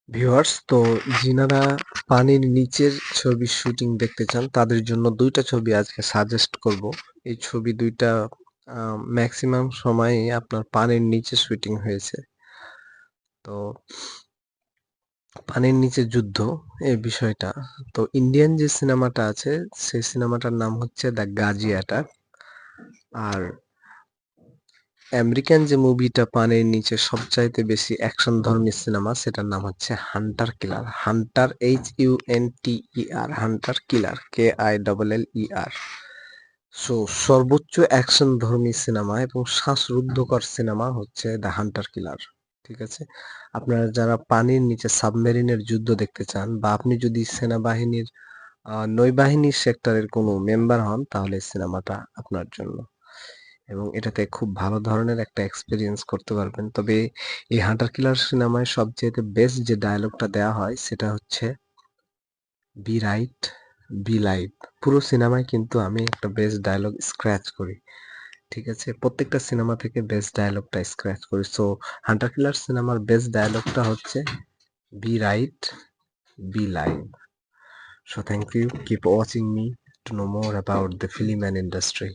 Viewers, তো যিনারা পানির নিচের ছবির শুটিং দেখতে চান তাদের জন্য দুইটা ছবি আজকে সাজেস্ট করব। এই ছবি দুইটা ম্যাক্সিমাম সময়ই আপনার পানির নিচে শুটিং হয়েছে। তো পানির নিচে যুদ্ধ এই বিষয়টা, তো ইন্ডিয়ান যে সিনেমাটা আছে সেই সিনেমাটার নাম হচ্ছে দ্য গাজি অ্যাটাক। আর আমেরিকান যে মুভিটা পানির নিচে সবচাইতে বেশি অ্যাকশন ধর্মী সিনেমা, সেটার নাম হচ্ছে হান্টার কিলার। হান্টার, HUNTER, হান্টার কিলার, KILLER। সো সর্বোচ্চ অ্যাকশন ধর্মী সিনেমা এবং শ্বাসরুদ্ধকর সিনেমা হচ্ছে দ্য হান্টার কিলার। ঠিক আছে, আপনারা যারা পানির নিচে সাবমেরিনের যুদ্ধ দেখতে চান, বা আপনি যদি সেনাবাহিনীর নৌবাহিনী সেক্টরের কোনো মেম্বার হন, তাহলে সিনেমাটা আপনার জন্য। এবং এটাতে খুব ভালো ধরনের একটা এক্সপেরিয়েন্স করতে পারবেন। তবে এই হান্টার কিলার সিনেমায় সবচেয়ে বেস্ট যে ডায়লগটা দেওয়া হয় সেটা হচ্ছে বি রাইট, বি লাইভ। পুরো সিনেমায় কিন্তু আমি একটা বেস্ট ডায়লগ স্ক্র্যাচ করি। ঠিক আছে, প্রত্যেকটা সিনেমা থেকে বেস্ট ডায়লগটা স্ক্র্যাচ করি। সো হান্টার কিলার সিনেমার বেস্ট ডায়লগটা হচ্ছে be right, be live. So thank you. Keep watching me to know more about the film and industry.